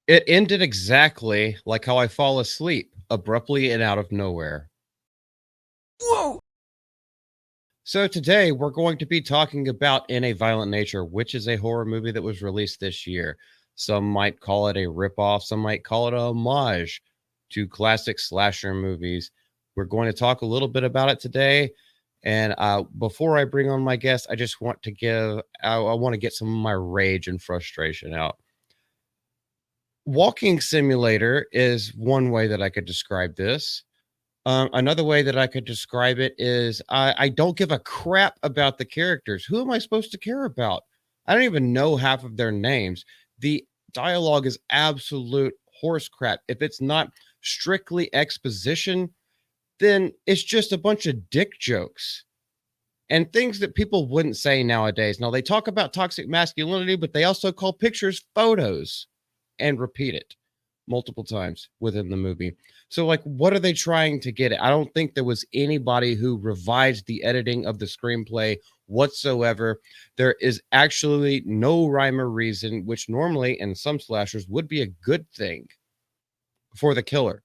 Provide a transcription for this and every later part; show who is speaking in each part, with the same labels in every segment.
Speaker 1: It ended exactly like how I fall asleep, abruptly and out of nowhere.
Speaker 2: Whoa!
Speaker 1: So today we're going to be talking about In a Violent Nature, which is a horror movie that was released this year. Some might call it a ripoff, some might call it a homage to classic slasher movies. We're going to talk a little bit about it today. And before I bring on my guest, I just want to I want to get some of my rage and frustration out. Walking simulator is one way that I could describe this. Another way that I could describe it is I don't give a crap about the characters. Who am I supposed to care about? I don't even know half of their names. The dialogue is absolute horse crap. If it's not strictly exposition, then it's just a bunch of dick jokes and things that people wouldn't say nowadays. Now, they talk about toxic masculinity, but they also call pictures photos and repeat it multiple times within the movie. So, like, what are they trying to get at? I don't think there was anybody who revised the editing of the screenplay whatsoever. There is actually no rhyme or reason, which normally in some slashers would be a good thing for the killer.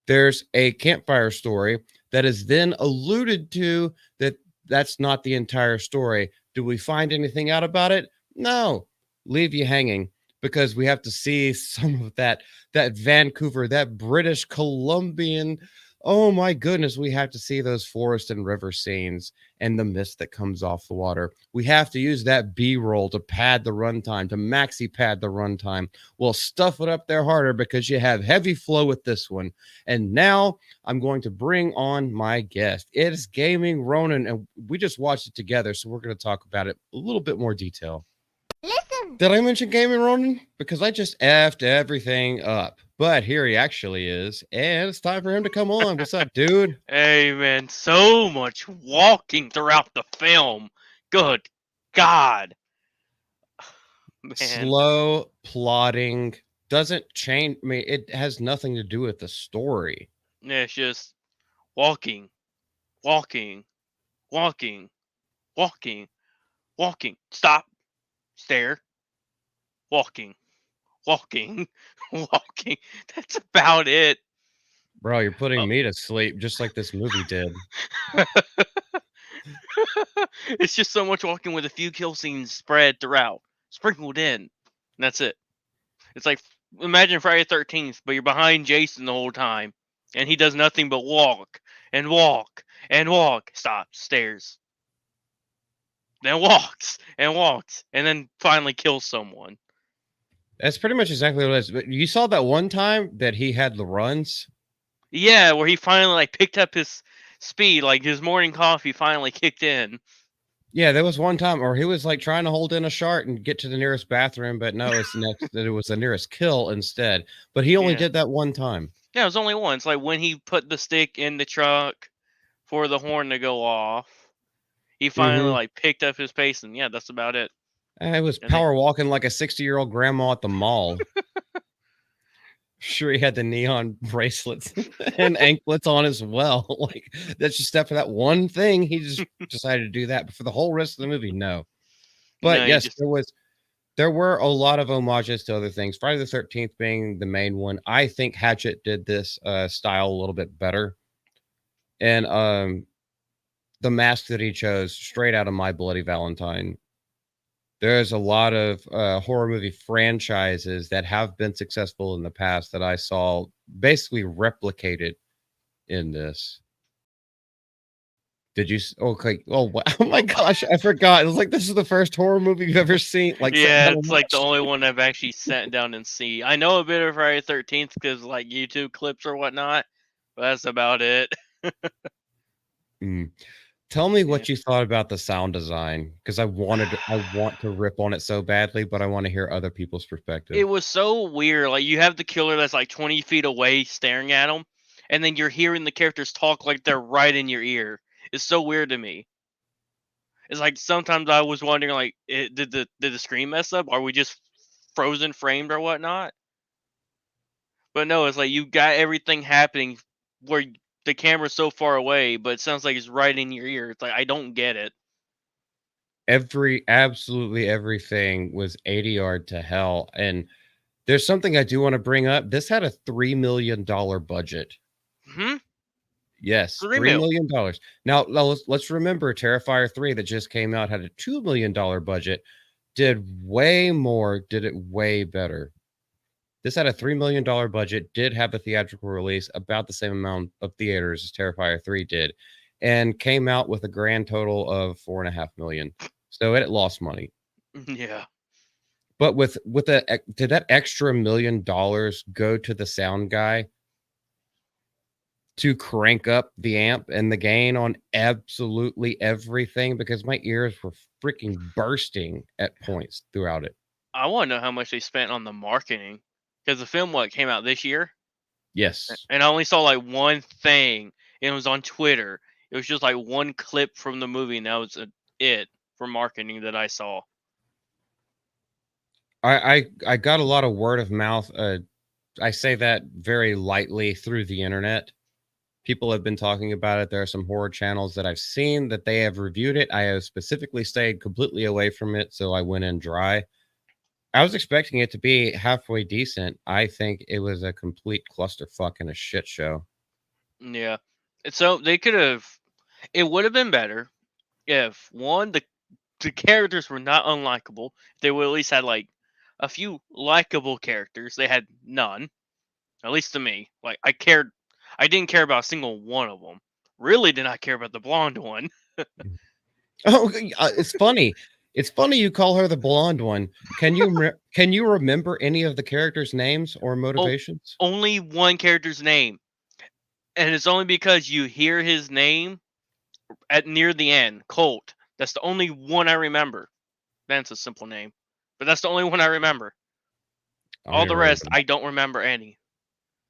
Speaker 1: There's a campfire story that is then alluded to that that's not the entire story. Do we find anything out about it? No. Leave you hanging because we have to see some of that Vancouver, that British Columbian. Oh my goodness, we have to see those forest and river scenes and the mist that comes off the water. We have to use that B-roll to pad the runtime, to maxi pad the runtime. We'll stuff it up there harder because you have heavy flow with this one. And now I'm going to bring on my guest. It is Gaming Ronin, and we just watched it together, so we're going to talk about it a little bit more detail.
Speaker 2: Listen!
Speaker 1: Did I mention Gaming Ronin? Because I just effed everything up. But here he actually is, and it's time for him to come on. What's up, dude?
Speaker 3: Hey man, so much walking throughout the film. Good God, man.
Speaker 1: Slow plotting doesn't change. I mean, it has nothing to do with the story.
Speaker 3: Yeah, it's just walking, walking, walking, walking, walking. Stop, stare, walking, walking, walking. That's about it.
Speaker 1: Bro, you're
Speaker 3: Oh.
Speaker 1: putting me to sleep just like this movie did.
Speaker 3: It's just so much walking with a few kill scenes spread throughout, sprinkled in. And that's it. It's like imagine Friday the 13th, but you're behind Jason the whole time, and he does nothing but walk and walk and walk. Stops, stares, then walks, and then finally kills someone.
Speaker 1: That's pretty much exactly what it is. But you saw that one time that he had the runs?
Speaker 3: Yeah, where he finally like picked up his speed, like his morning coffee finally kicked in.
Speaker 1: Yeah, there was one time, or he was like trying to hold in a shart and get to the nearest bathroom, but no, it's next that it was the nearest kill instead. But he only
Speaker 3: Yeah,
Speaker 1: did that one time.
Speaker 3: yeah, it was only once. Like when he put the stick in the truck for the horn to go off, he finally
Speaker 1: Mm-hmm.
Speaker 3: like picked up his pace, and yeah, that's about it.
Speaker 1: I was
Speaker 3: And then
Speaker 1: power walking like a 60-year-old grandma at the mall. Sure, he had the neon bracelets and anklets on as well. Like that's just for that one thing. He just decided to do that, but for the whole rest of the movie, no. But
Speaker 3: no, he
Speaker 1: yes,
Speaker 3: just
Speaker 1: there were a lot of homages to other things. Friday the 13th being the main one. I think Hatchet did this style a little bit better. And the mask that he chose straight out of My Bloody Valentine. There's a lot of horror movie franchises that have been successful in the past that I saw basically replicated in this. Did you? Okay. Oh, oh my gosh, I forgot. It was like this is the first horror movie you've ever seen. Like, sat
Speaker 3: yeah,
Speaker 1: down and
Speaker 3: it's like the
Speaker 1: watched.
Speaker 3: only one I've actually sat down and see. I know a bit of Friday the 13th because like YouTube clips or whatnot, but that's about it.
Speaker 1: Mm. Tell me
Speaker 3: Yeah.
Speaker 1: what you thought about the sound design because I want to rip on it so badly, but I want to hear other people's
Speaker 3: It
Speaker 1: perspective.
Speaker 3: was so weird. Like you have the killer that's like 20 feet away staring at him, and then you're hearing the characters talk like they're right in your ear. It's so weird to me. It's like sometimes I was wondering like did the screen mess up? Are we just frozen framed or whatnot? But no, it's like you got everything happening where the camera's so far away, but it sounds like it's right in your ear. It's like I don't get it.
Speaker 1: Absolutely everything was 80 yard to hell, and There's something I do want to bring up. This had a $3 million budget.
Speaker 3: Hmm.
Speaker 1: Yes,
Speaker 3: 3
Speaker 1: $3
Speaker 3: mil.
Speaker 1: million. Now, let's remember Terrifier 3 that just came out had a $2 million budget, did way more, did it way better. This had a $3 million budget, did have a theatrical release, about the same amount of theaters as Terrifier 3 did, and came out with a grand total of $4.5 million. So it lost money.
Speaker 3: Yeah.
Speaker 1: But did that extra $1 million go to the sound guy to crank up the amp and the gain on absolutely everything? Because my ears were freaking bursting at points throughout it.
Speaker 3: I want to know how much they spent on the marketing, because the film came out this year,
Speaker 1: Yes.
Speaker 3: and I only saw like one thing. It was on Twitter. It was just like one clip from the movie, and that was it for marketing that I saw.
Speaker 1: I got a lot of word of mouth. I say that very lightly through the internet. People have been talking about it. There are some horror channels that I've seen that they have reviewed it. I have specifically stayed completely away from it, so I went in dry. I was expecting it to be halfway decent. I think it was a complete clusterfuck and a shit show.
Speaker 3: Yeah. And so they could have. It would have been better if one, the characters were not unlikable. They would at least had like a few likable characters. They had none, at least to me. Like I didn't care about a single one of them. Really did not care about the blonde one.
Speaker 1: Oh, it's funny. It's funny you call her the blonde one. Can you remember any of the characters' names or
Speaker 3: Oh,
Speaker 1: motivations?
Speaker 3: only one character's name, and it's only because you hear his name at near the end, Colt. That's the only one I remember. That's a simple name, but that's the only one I remember.
Speaker 1: I don't
Speaker 3: All
Speaker 1: even
Speaker 3: the rest,
Speaker 1: remember.
Speaker 3: I don't remember any.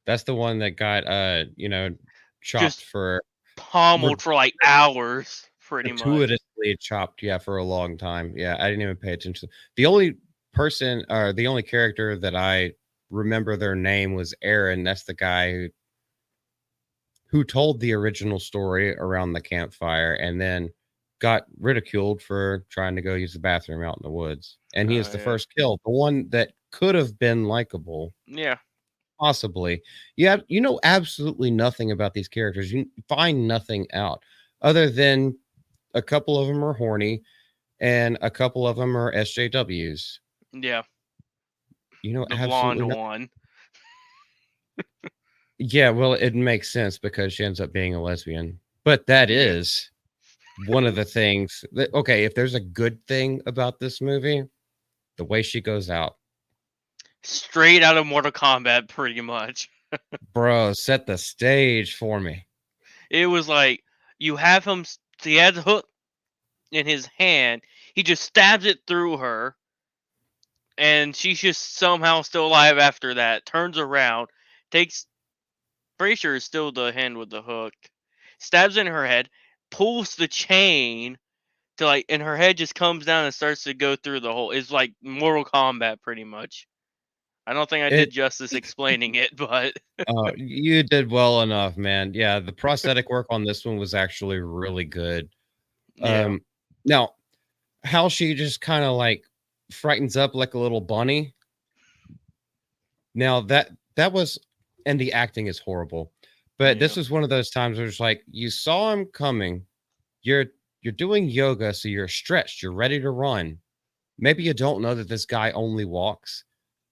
Speaker 1: That's the one that got chopped
Speaker 3: Just
Speaker 1: for
Speaker 3: pommeled for like hours, pretty much.
Speaker 1: gratuitously chopped, yeah, for a long time. Yeah, I didn't even pay attention. The only person or the only character that I remember their name was Aaron. That's the guy who told the original story around the campfire and then got ridiculed for trying to go use the bathroom out in the woods. And he is the
Speaker 3: Yeah,
Speaker 1: first kill, the one that could have been likable,
Speaker 3: yeah,
Speaker 1: possibly. Yeah, you know absolutely nothing about these characters. You find nothing out other than a couple of them are horny and a couple of them are SJWs.
Speaker 3: yeah.
Speaker 1: You know
Speaker 3: The blonde
Speaker 1: absolutely nothing.
Speaker 3: one.
Speaker 1: Yeah, well, it makes sense because she ends up being a lesbian. But that
Speaker 3: Yeah,
Speaker 1: is one of the things that, okay, if there's a good thing about this movie, the way she goes out.
Speaker 3: straight out of Mortal Kombat, pretty much.
Speaker 1: Bro, set the stage for me.
Speaker 3: It was like you have him. He has a hook in his hand. He just stabs it through her, and she's just somehow still alive after that. Turns around, takes. Pretty sure it's still the hand with the hook. Stabs in her head, pulls the chain to like, and her head just comes down and starts to go through the hole. It's like Mortal Kombat, pretty much. I don't think I did
Speaker 1: It
Speaker 3: justice explaining it, but
Speaker 1: you did well enough, man. Yeah, the prosthetic work on this one was actually really good.
Speaker 3: yeah,
Speaker 1: Now how she just kind of like frightens up like a little bunny. Now that was, and the acting is horrible. But
Speaker 3: yeah,
Speaker 1: this was one of those times where it's like you saw him coming. You're you're doing yoga, so you're stretched, you're ready to run. Maybe you don't know that this guy only walks,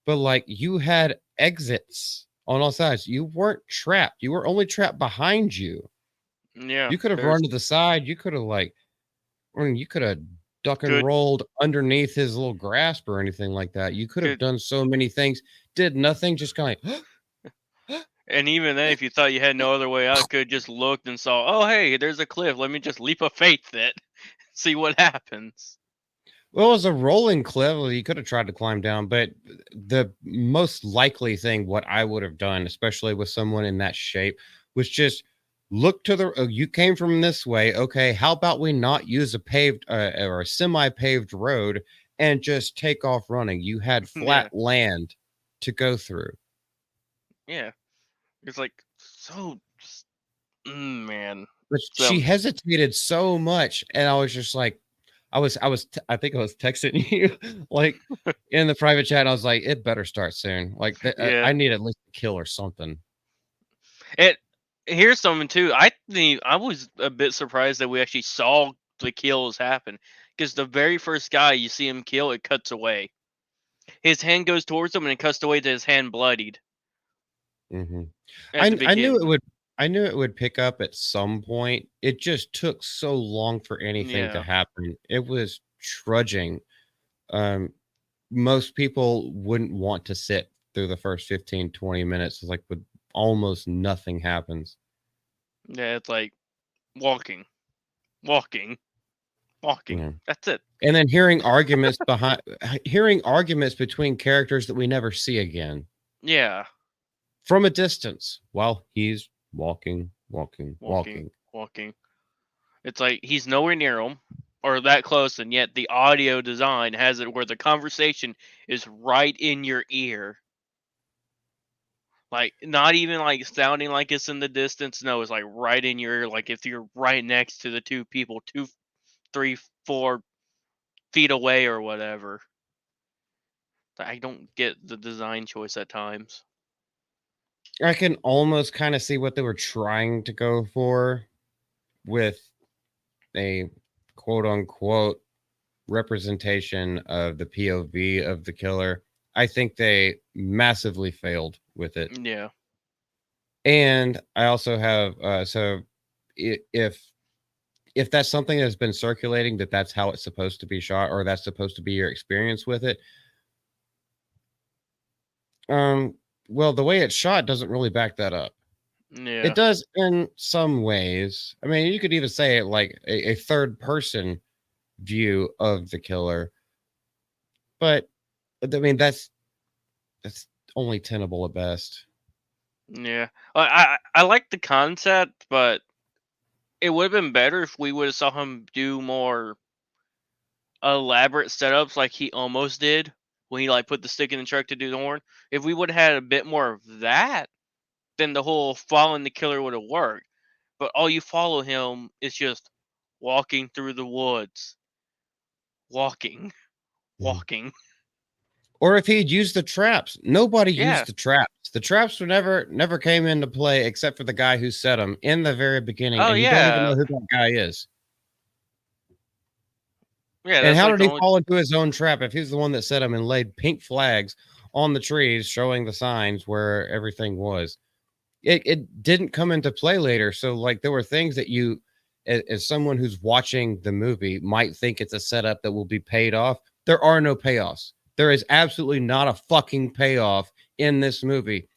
Speaker 1: but like you had exits on all sides. You weren't trapped. You were only trapped behind you.
Speaker 3: yeah.
Speaker 1: You could have
Speaker 3: There's
Speaker 1: run to the side. You could have like, I mean, you could have duck and
Speaker 3: good,
Speaker 1: rolled underneath his little grasp or anything like that. You could have
Speaker 3: good,
Speaker 1: done so many things. Did nothing. Just kind of
Speaker 3: and even then, if you thought you had no other way out, could just looked and saw, oh hey, there's a cliff. Let me just leap of faith it, see what happens.
Speaker 1: well, it was a rolling cliff. Well, you could have tried to climb down, but the most likely thing, what I would have done, especially with someone in that shape, was just look to the. Oh, you came from this way. Okay, how about we not use a paved or a semi-paved road and just take off running? You had flat
Speaker 3: Yeah,
Speaker 1: land to go through.
Speaker 3: yeah. It's like so, man.
Speaker 1: But
Speaker 3: So
Speaker 1: she hesitated so much, and I was just like, I think I was texting you like in the private chat. And I was like, it better start soon. Like,
Speaker 3: Yeah.
Speaker 1: I need at least a kill or something.
Speaker 3: It here's something too. I think I was a bit surprised that we actually saw the kills happen because the very first guy you see him kill, it cuts away. His hand goes towards him and it cuts away to his hand bloodied
Speaker 1: Hmm.
Speaker 3: at the
Speaker 1: I knew it
Speaker 3: beginning.
Speaker 1: would. I knew it would pick up at some point. It just took so long for anything to
Speaker 3: Yeah,
Speaker 1: happen. It was trudging. Um, most people wouldn't want to sit through the first 15, 20 minutes like with almost nothing happens.
Speaker 3: yeah. It's like walking, walking, walking.
Speaker 1: Yeah.
Speaker 3: That's it.
Speaker 1: And then hearing arguments between characters that we never see again
Speaker 3: Yeah,
Speaker 1: from a distance while he's walking, walking,
Speaker 3: walking,
Speaker 1: walking.
Speaker 3: walking. It's like he's nowhere near him or that close, and yet the audio design has it where the conversation is right in your ear. Like not even like sounding like it's in the distance. No, it's like right in your ear. Like if you're right next to the two people, 2, 3, 4 feet away or whatever. I don't get the design choice at times.
Speaker 1: I can almost kind of see what they were trying to go for with a quote unquote representation of the POV of the killer. I think they massively failed with it.
Speaker 3: Yeah,
Speaker 1: And I also have if that's something that's been circulating that that's how it's supposed to be shot or that's supposed to be your experience with it, um well the way it's shot doesn't really back that up. It
Speaker 3: yeah,
Speaker 1: does in some ways. I mean, you could even say it like a third person view of the killer, but I mean that's only tenable at best.
Speaker 3: yeah. I like the concept, but it would have been better if we would have saw him do more elaborate setups like he almost did when he like put the stick in the truck to do the horn. If we would have had a bit more of that, then the whole following the killer would have worked. But all you follow him is just walking through the woods, walking,
Speaker 1: Mhm.
Speaker 3: walking.
Speaker 1: Or if he'd used the traps. Nobody
Speaker 3: Yeah.
Speaker 1: used the traps. The traps were never came into play except for the guy who set them in the very beginning,
Speaker 3: Oh
Speaker 1: and you don't even
Speaker 3: yeah.
Speaker 1: know who that guy is.
Speaker 3: Yeah,
Speaker 1: And
Speaker 3: that's
Speaker 1: how
Speaker 3: like
Speaker 1: did
Speaker 3: the
Speaker 1: he
Speaker 3: only
Speaker 1: fall into his own trap if he's the one that set them and laid pink flags on the trees showing the signs where everything was? It didn't come into play later. So like there were things that you as someone who's watching the movie might think it's a setup that will be paid off. There are no payoffs. There is absolutely not a fucking payoff in this movie.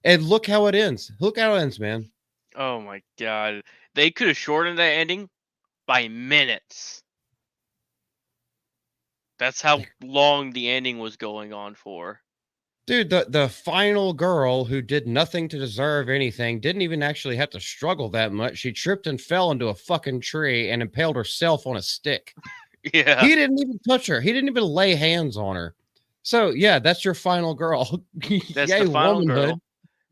Speaker 1: And look how it ends. Look how it ends, man.
Speaker 3: oh my god. They could have shortened that ending by minutes. That's how long the ending was going on for.
Speaker 1: Dude, the final girl who did nothing to deserve anything didn't even actually have to struggle that much. She tripped and fell into a fucking tree and impaled herself on a stick.
Speaker 3: Yeah.
Speaker 1: He didn't even touch her. He didn't even lay hands on her. So yeah, that's your final girl.
Speaker 3: That's the
Speaker 1: Yay,
Speaker 3: final
Speaker 1: womanhood.
Speaker 3: girl.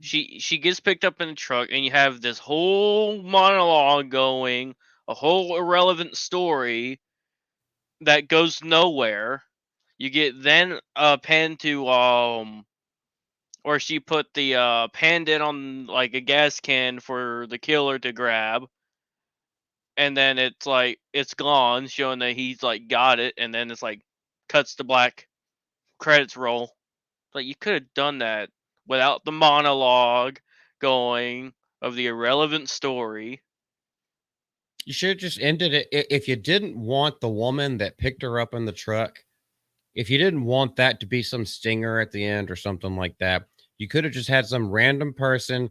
Speaker 3: She gets picked up in the truck and you have this whole monologue going, a whole irrelevant story that goes nowhere. You get then pan to where she put the panned it on like a gas can for the killer to grab, and then it's like it's gone, showing that he's like got it, and then it's like cuts to black, credits roll. Like you could have done that without the monologue going of the irrelevant story.
Speaker 1: You should have just ended it. If you didn't want the woman that picked her up in the truck, if you didn't want that to be some stinger at the end or something like that, you could have just had some random person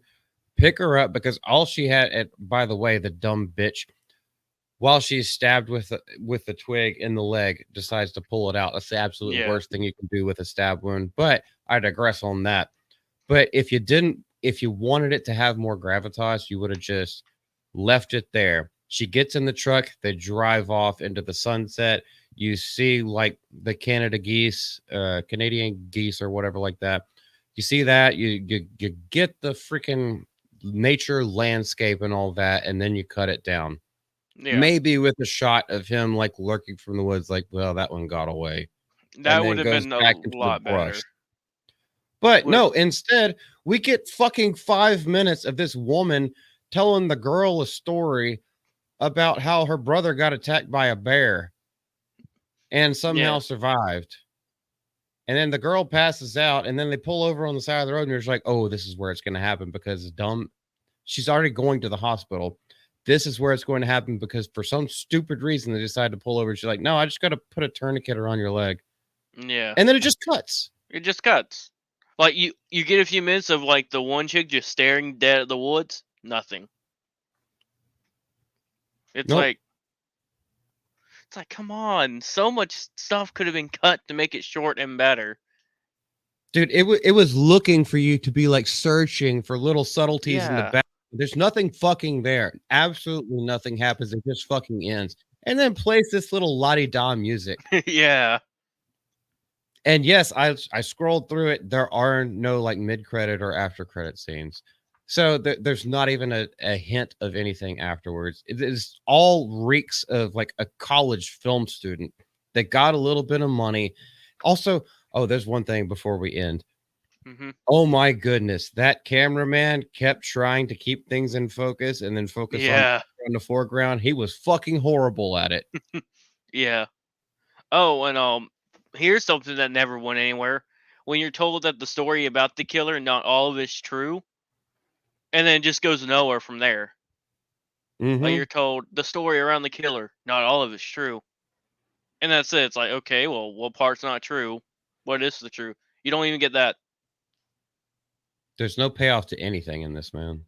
Speaker 1: pick her up because all she had at by the way, the dumb bitch while she's stabbed with the twig in the leg, decides to pull it out. That's the absolute
Speaker 3: Yeah,
Speaker 1: worst thing you can do with a stab wound. But I digress on that. But if you wanted it to have more gravitas, you would have just left it there. She gets in the truck, they drive off into the sunset. You see like the Canadian geese or whatever like that. You see that, you get the freaking nature landscape and all that, and then you cut it down.
Speaker 3: Yeah,
Speaker 1: maybe with a shot of him like lurking from the woods, like, well, that one got away, and
Speaker 3: that would
Speaker 1: then
Speaker 3: have
Speaker 1: goes
Speaker 3: been a
Speaker 1: back into the
Speaker 3: lot
Speaker 1: brush.
Speaker 3: better.
Speaker 1: But
Speaker 3: With
Speaker 1: no, instead, we get fucking 5 minutes of this woman telling the girl a story about how her brother got attacked by a bear and somehow
Speaker 3: yeah,
Speaker 1: survived. And then the girl passes out, and then they pull over on the side of the road, and you're just like, oh, this is where it's going to happen because dumb. She's already going to the hospital. This is where it's going to happen because for some stupid reason they decide to pull over. She's like, no, I just got to put a tourniquet around your leg.
Speaker 3: yeah.
Speaker 1: And then it just cuts.
Speaker 3: It just cuts. Like you get a few minutes of like the one chick just staring dead at the woods. Nothing. It's
Speaker 1: Nope.
Speaker 3: like come on. So much stuff could have been cut to make it short and better.
Speaker 1: Dude, it was looking for you to be like searching for little subtleties in the
Speaker 3: Yeah.
Speaker 1: back. There's nothing fucking there. Absolutely nothing happens. It just fucking ends. And then plays this little la-di-da music.
Speaker 3: Yeah.
Speaker 1: And yes, I scrolled through it. There are no like mid-credit or after credit scenes. So there's not even a hint of anything afterwards. It is all reeks of like a college film student that got a little bit of money. Also, oh, there's one thing before we end.
Speaker 3: Mhm.
Speaker 1: Oh my goodness, that cameraman kept trying to keep things in focus and then focus on
Speaker 3: Yeah.
Speaker 1: the foreground. He was fucking horrible at it.
Speaker 3: Yeah. Oh, and here's something that never went anywhere. When you're told that the story about the killer, not all of it's true, and then it just goes nowhere from there. Like
Speaker 1: Mm-hmm.
Speaker 3: you're told the story around the killer, not all of it's true. And that's it. It's like, okay, well, what part's not true? What is the true? You don't even get that.
Speaker 1: There's no payoff to anything in this, man.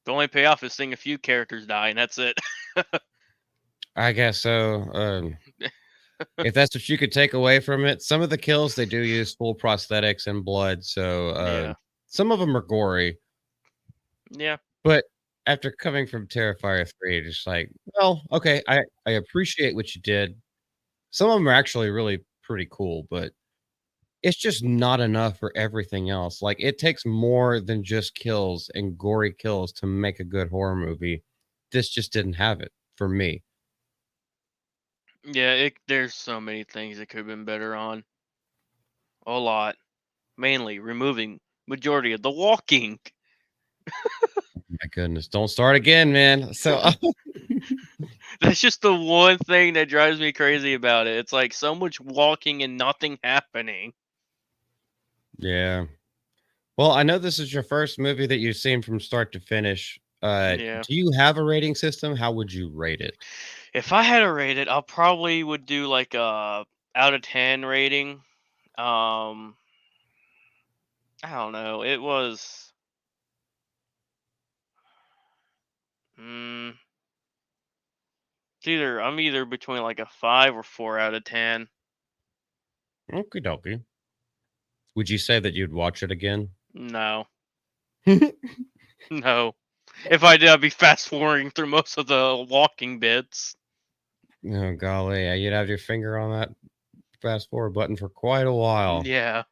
Speaker 3: The only payoff is seeing a few characters die, and that's it.
Speaker 1: I guess so. If that's what you could take away from it, some of the kills they do use full prosthetics and blood, so
Speaker 3: Yeah.
Speaker 1: some of them are gory.
Speaker 3: Yeah.
Speaker 1: But after coming from Terrifier 3, just like, well, okay, I appreciate what you did. Some of them are actually really pretty cool, but it's just not enough for everything else. Like, it takes more than just kills and gory kills to make a good horror movie. This just didn't have it for me.
Speaker 3: Yeah, there's so many things that could have been better on. A lot. Mainly removing majority of the walking.
Speaker 1: My goodness, don't start again, man. So,
Speaker 3: That's just the one thing that drives me crazy about it. It's like so much walking and nothing happening.
Speaker 1: yeah. Well, I know this is your first movie that you've seen from start to finish.
Speaker 3: Yeah.
Speaker 1: Do you have a rating system? How would you rate it?
Speaker 3: If I had to rate it, I probably would do like a out of 10 rating. Um I don't know. It was mm, I'm either between like a 5 or 4 out of 10.
Speaker 1: Okie dokie. Would you say that you'd watch it again?
Speaker 3: No. No. If I did, I'd be fast forwarding through most of the walking bits.
Speaker 1: Oh golly, yeah, you'd have your finger on that fast forward button for quite a while.
Speaker 3: Yeah.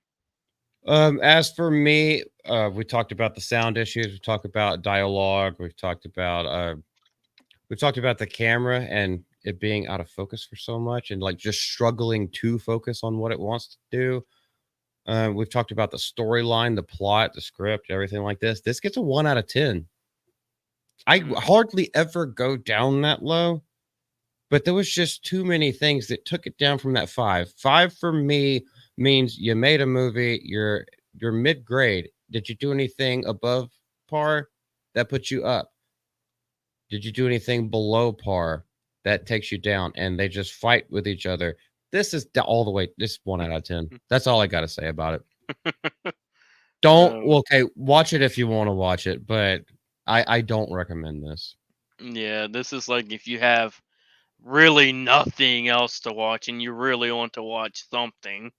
Speaker 1: As for me, we talked about the sound issues, we talked about dialogue, we've talked about the camera and it being out of focus for so much and like just struggling to focus on what it wants to do. We've talked about the storyline, the plot, the script, everything like this. This gets a 1 out of 10. I
Speaker 3: Mm.
Speaker 1: hardly ever go down that low, but there was just too many things that took it down from that 5. 5 for me means you made a movie, you're mid-grade. Did you do anything above par? That puts you up. Did you do anything below par? That takes you down, and they just fight with each other. This is all the way. This 1 out of 10. That's all I got to say about it. Don't
Speaker 3: Um,
Speaker 1: well, okay, watch it if you want to watch it, but I don't recommend this.
Speaker 3: yeah, this is like if you have really nothing else to watch and you really want to watch something,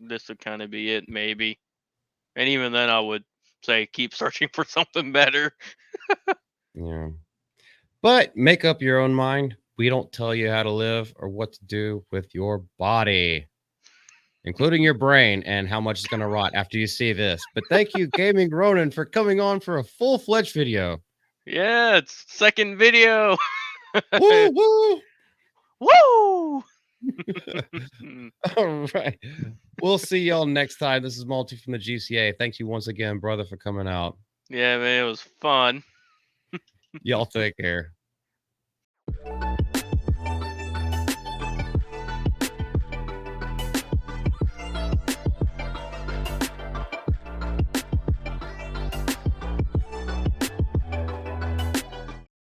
Speaker 3: this would kind of be it, maybe. And even then, I would say keep searching for something better.
Speaker 1: Yeah. But make up your own mind. We don't tell you how to live or what to do with your body, including your brain and how much it's going to rot after you see this. But thank you, Gaming Ronin, for coming on for a full-fledged video.
Speaker 3: Yeah, it's second video.
Speaker 1: Woo, woo.
Speaker 3: Woo!
Speaker 1: All right. We'll see y'all next time. This is Multi from the GCA. Thank you once again, brother, for coming out.
Speaker 3: Yeah, man, it was fun.
Speaker 1: Y'all take care.